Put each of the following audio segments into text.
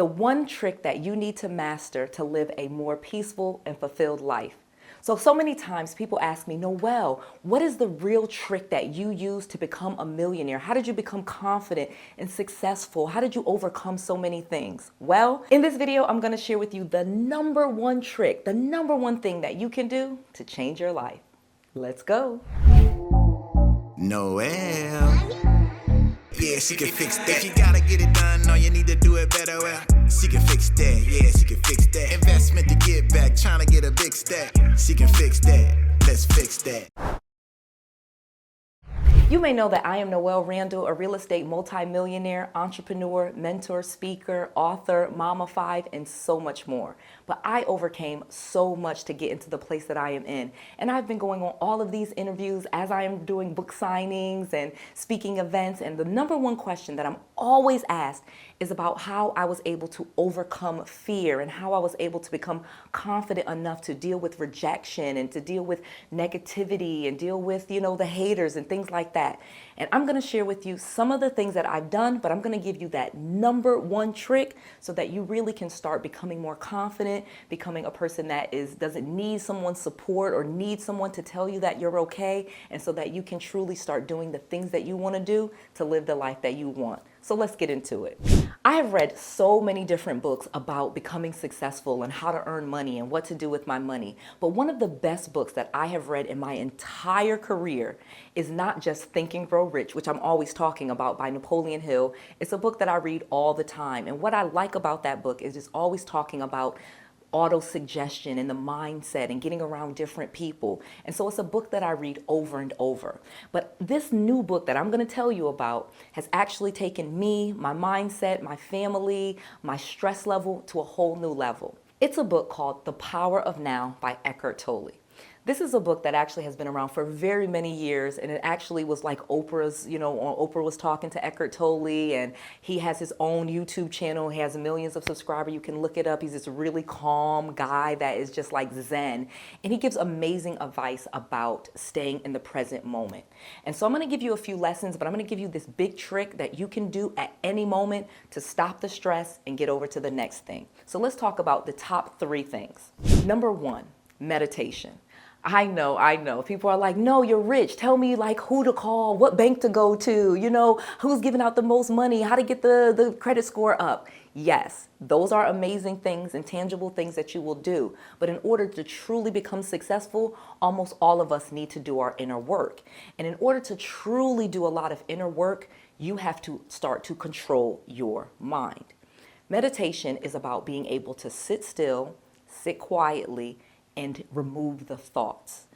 the one trick that you need to master to live a more peaceful and fulfilled life. So many times people ask me, Noelle, what is the real trick that you use to become a millionaire? How did you become confident and successful? How did you overcome so many things? Well, in this video, I'm going to share with you the number one trick, the number one thing that you can do to change your life. Let's go. Noelle. Yeah, she can fix that. If you gotta get it done, or you need to do it better, well, she can fix that. Yeah, she can fix that. Investment to get back, trying to get a big stack. She can fix that. Let's fix that. You may know that I am Noelle Randall, a real estate multimillionaire, entrepreneur, mentor, speaker, author, mama 5, and so much more. But I overcame so much to get into the place that I am in. And I've been going on all of these interviews as I am doing book signings and speaking events. And the number one question that I'm always asked is about how I was able to overcome fear and how I was able to become confident enough to deal with rejection and to deal with negativity and deal with, the haters and things like that. And I'm going to share with you some of the things that I've done, but I'm going to give you that number one trick so that you really can start becoming more confident, becoming a person that doesn't need someone's support or need someone to tell you that you're okay, and so that you can truly start doing the things that you want to do to live the life that you want. So let's get into it. I have read so many different books about becoming successful and how to earn money and what to do with my money. But one of the best books that I have read in my entire career is not just Think and Grow Rich, which I'm always talking about, by Napoleon Hill. It's a book that I read all the time. And what I like about that book is it's always talking about auto-suggestion and the mindset and getting around different people. And so it's a book that I read over and over. But this new book that I'm going to tell you about has actually taken me, my mindset, my family, my stress level to a whole new level. It's a book called The Power of Now by Eckhart Tolle. This is a book that actually has been around for very many years, and it actually was like Oprah's, Oprah was talking to Eckhart Tolle, and he has his own YouTube channel. He has millions of subscribers. You can look it up. He's this really calm guy that is just like Zen, and he gives amazing advice about staying in the present moment. And so I'm going to give you a few lessons, but I'm going to give you this big trick that you can do at any moment to stop the stress and get over to the next thing. So let's talk about the top 3 things. Number 1, meditation. I know. People are like, no, you're rich. Tell me who to call, what bank to go to, who's giving out the most money, how to get the credit score up. Yes, those are amazing things and tangible things that you will do. But in order to truly become successful, almost all of us need to do our inner work. And in order to truly do a lot of inner work, you have to start to control your mind. Meditation is about being able to sit still, sit quietly, and remove the thoughts.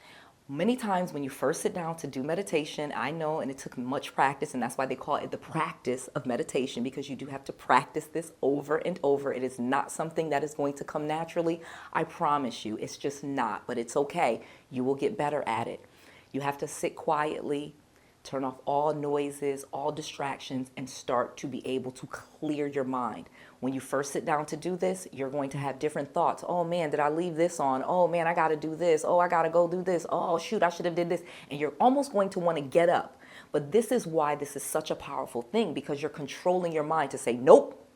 Many times when you first sit down to do meditation, I know, and it took much practice, and that's why they call it the practice of meditation, because you do have to practice this over and over. It is not something that is going to come naturally. I promise you, it's just not, but it's okay. You will get better at it. You have to sit quietly, turn off all noises, all distractions, and start to be able to clear your mind. When you first sit down to do this, you're going to have different thoughts. Oh man, did I leave this on? Oh man, I got to do this. Oh, I got to go do this. Oh shoot, I should have did this. And you're almost going to want to get up. But this is why this is such a powerful thing, because you're controlling your mind to say, nope,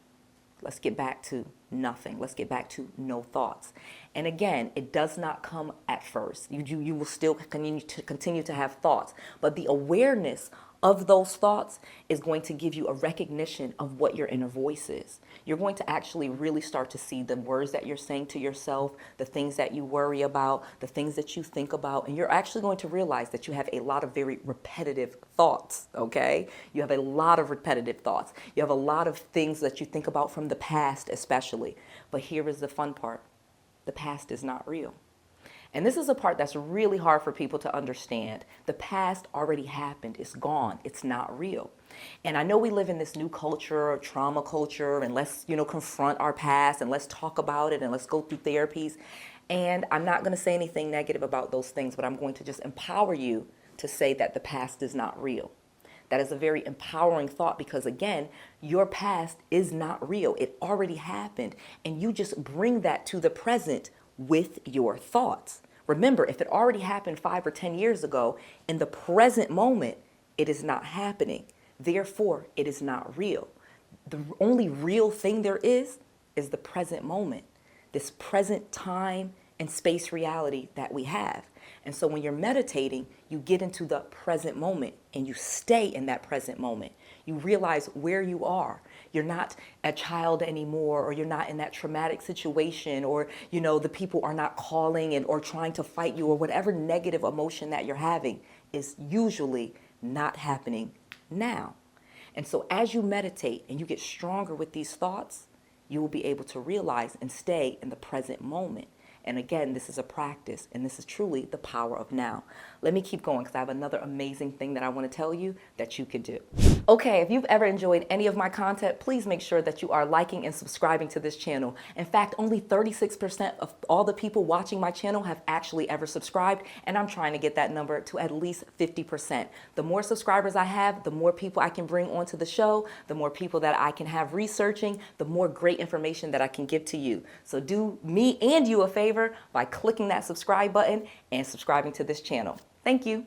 let's get back to nothing. Let's get back to no thoughts. And again, it does not come at first. You will still continue to have thoughts, but the awareness of those thoughts is going to give you a recognition of what your inner voice is. You're going to actually really start to see the words that you're saying to yourself, the things that you worry about, the things that you think about, and you're actually going to realize that you have a lot of very repetitive thoughts, okay? You have a lot of repetitive thoughts. You have a lot of things that you think about from the past especially. But here is the fun part. The past is not real. And this is a part that's really hard for people to understand. The past already happened. It's gone. It's not real. And I know we live in this new culture, or trauma culture, and let's, confront our past and let's talk about it and let's go through therapies. And I'm not going to say anything negative about those things, but I'm going to just empower you to say that the past is not real. That is a very empowering thought, because again, your past is not real. It already happened. And you just bring that to the present with your thoughts. Remember, if it already happened 5 or 10 years ago, in the present moment, it is not happening. Therefore, it is not real. The only real thing there is is the present moment, this present time and space reality that we have. And so when you're meditating, you get into the present moment and you stay in that present moment. You realize where you are. You're not a child anymore, or you're not in that traumatic situation, or, you know, the people are not calling and or trying to fight you, or whatever negative emotion that you're having is usually not happening now. And so as you meditate and you get stronger with these thoughts, you will be able to realize and stay in the present moment. And again, this is a practice, and this is truly the power of now. Let me keep going because I have another amazing thing that I want to tell you that you could do. Okay, if you've ever enjoyed any of my content, please make sure that you are liking and subscribing to this channel. In fact, only 36% of all the people watching my channel have actually ever subscribed, and I'm trying to get that number to at least 50%. The more subscribers I have, the more people I can bring onto the show, the more people that I can have researching, the more great information that I can give to you. So do me and you a favor by clicking that subscribe button and subscribing to this channel. Thank you.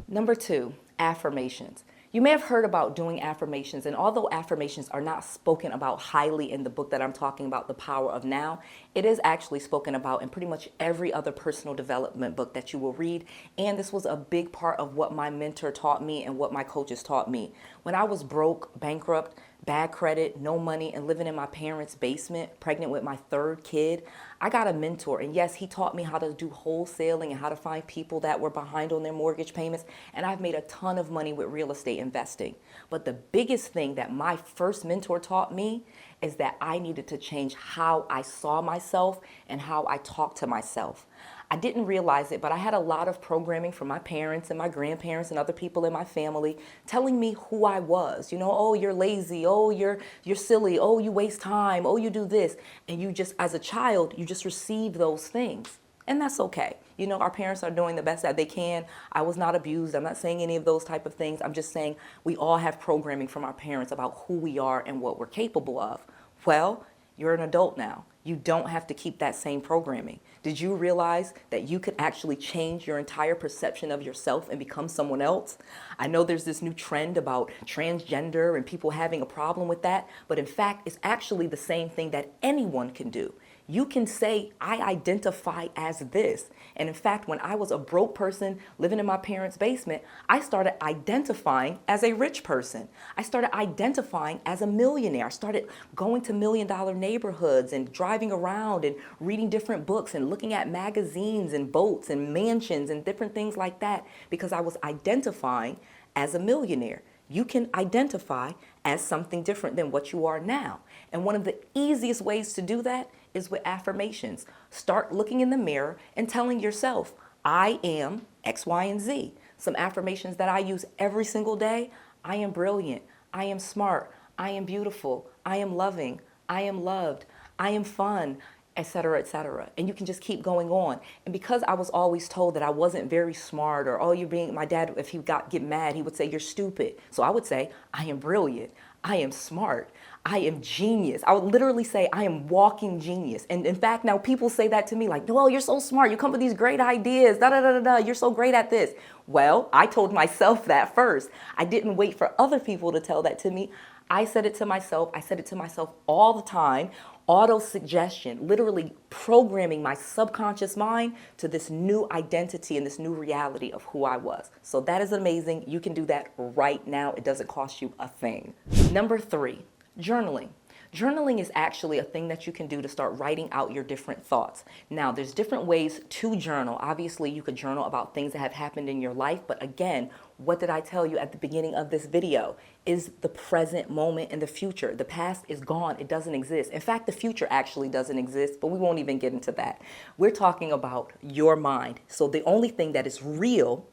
Number 2, affirmations. You may have heard about doing affirmations, and although affirmations are not spoken about highly in the book that I'm talking about, The Power of Now, it is actually spoken about in pretty much every other personal development book that you will read. And this was a big part of what my mentor taught me and what my coaches taught me. When I was broke, bankrupt, bad credit, no money, and living in my parents' basement, pregnant with my 3rd kid, I got a mentor. And yes, he taught me how to do wholesaling and how to find people that were behind on their mortgage payments. And I've made a ton of money with real estate investing. But the biggest thing that my first mentor taught me is that I needed to change how I saw myself and how I talked to myself. I didn't realize it, but I had a lot of programming from my parents and my grandparents and other people in my family telling me who I was. You know, oh, you're lazy. Oh, you're silly. Oh, you waste time. Oh, you do this. And you just, as a child, you just receive those things. And that's okay. You know, our parents are doing the best that they can. I was not abused. I'm not saying any of those type of things. I'm just saying we all have programming from our parents about who we are and what we're capable of. Well, you're an adult now. You don't have to keep that same programming. Did you realize that you could actually change your entire perception of yourself and become someone else? I know there's this new trend about transgender and people having a problem with that, but in fact, it's actually the same thing that anyone can do. You can say, I identify as this. And in fact, when I was a broke person living in my parents' basement, I started identifying as a rich person. I started identifying as a millionaire. I started going to $1 million neighborhoods and driving around and reading different books and looking at magazines and boats and mansions and different things like that because I was identifying as a millionaire. You can identify as something different than what you are now. And one of the easiest ways to do that is with affirmations. Start looking in the mirror and telling yourself, I am X, Y, and Z. Some affirmations that I use every single day. I am brilliant. I am smart. I am beautiful. I am loving. I am loved. I am fun, etc., etc. And you can just keep going on. And because I was always told that I wasn't very smart, or oh, you're being, my dad, if he get mad, he would say, you're stupid. So I would say, I am brilliant. I am smart. I am genius. I would literally say I am walking genius. And in fact, now people say that to me like, no, you're so smart. You come with these great ideas. Da, da, da, da, da. You're so great at this. Well, I told myself that first. I didn't wait for other people to tell that to me. I said it to myself. I said it to myself all the time. Auto-suggestion, literally programming my subconscious mind to this new identity and this new reality of who I was. So that is amazing. You can do that right now. It doesn't cost you a thing. Number 3, journaling. Journaling is actually a thing that you can do to start writing out your different thoughts. Now, there's different ways to journal. Obviously, you could journal about things that have happened in your life. But again, what did I tell you at the beginning of this video? Is the present moment and the future. The past is gone. It doesn't exist. In fact, the future actually doesn't exist, but we won't even get into that. We're talking about your mind. So the only thing that is real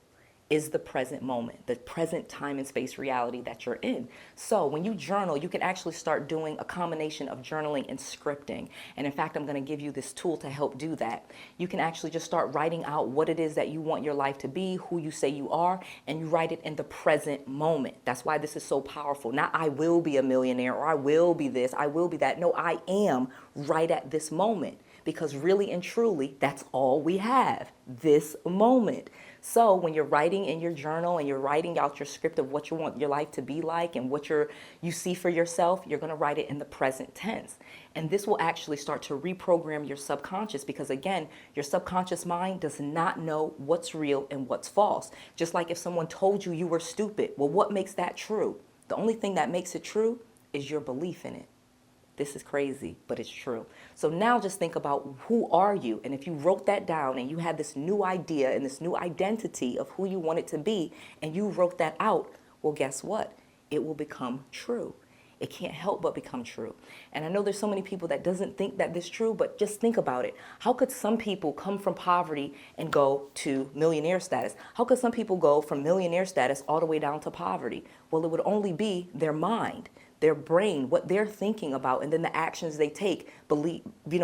is the present moment, the present time and space reality that you're in. So when you journal, you can actually start doing a combination of journaling and scripting. And in fact, I'm going to give you this tool to help do that. You can actually just start writing out what it is that you want your life to be, who you say you are, and you write it in the present moment. That's why this is so powerful. Not I will be a millionaire, or I will be this, I will be that. No, I am right at this moment. because really and truly, that's all we have, this moment. So when you're writing in your journal and you're writing out your script of what you want your life to be like and what you see for yourself, you're going to write it in the present tense. And this will actually start to reprogram your subconscious because, again, your subconscious mind does not know what's real and what's false. Just like if someone told you you were stupid, well, what makes that true? The only thing that makes it true is your belief in it. This is crazy, but it's true. So now just think about, who are you? And if you wrote that down and you had this new idea and this new identity of who you want it to be, and you wrote that out, well, guess what? It will become true. It can't help but become true. And I know there's so many people that doesn't think that this is true, but just think about it. How could some people come from poverty and go to millionaire status? How could some people go from millionaire status all the way down to poverty? Well, it would only be their mind, their brain, what they're thinking about, and then the actions they take,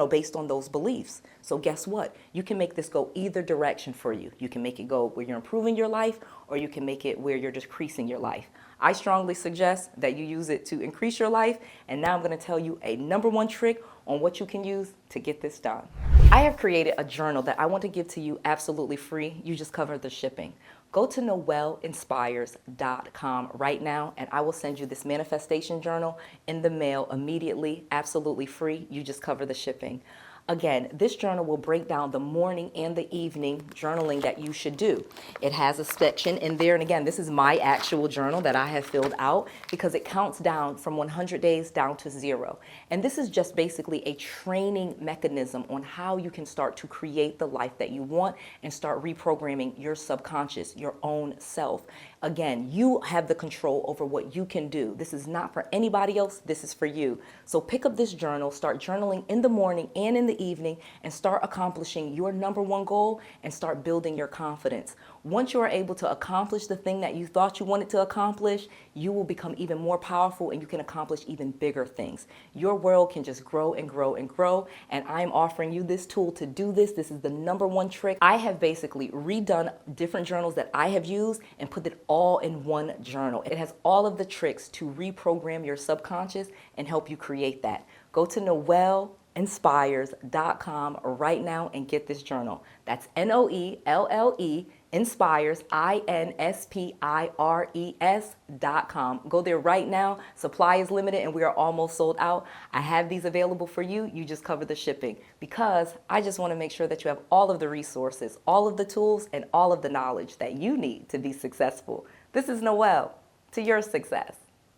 based on those beliefs. So guess what? You can make this go either direction for you. You can make it go where you're improving your life, or you can make it where you're decreasing your life. I strongly suggest that you use it to increase your life. And now I'm going to tell you a #1 trick on what you can use to get this done. I have created a journal that I want to give to you absolutely free. You just cover the shipping. Go to 𝗏𝑒𝐿inspires.com right now, and I will send you this manifestation journal in the mail immediately, absolutely free. You just cover the shipping. Again, this journal will break down the morning and the evening journaling that you should do. It has a section in there, and again, this is my actual journal that I have filled out because it counts down from 100 days down to 0. And this is just basically a training mechanism on how you can start to create the life that you want and start reprogramming your subconscious, your own self. Again, you have the control over what you can do. This is not for anybody else. This is for you. So pick up this journal, start journaling in the morning and in the evening, and start accomplishing your #1 goal and start building your confidence. Once you are able to accomplish the thing that you thought you wanted to accomplish, you will become even more powerful and you can accomplish even bigger things. Your world can just grow and grow and grow, and I'm offering you this tool to do this. This is the #1 trick. I have basically redone different journals that I have used and put it all in one journal. It has all of the tricks to reprogram your subconscious and help you create that. Go to 𝗏𝑒𝐿inspires.com right now and get this journal. That's �NOELLE Inspires, INSPIRES.com. Go there right now. Supply is limited and we are almost sold out. I have these available for you. You just cover the shipping because I just want to make sure that you have all of the resources, all of the tools, and all of the knowledge that you need to be successful. This is Noelle, to your success.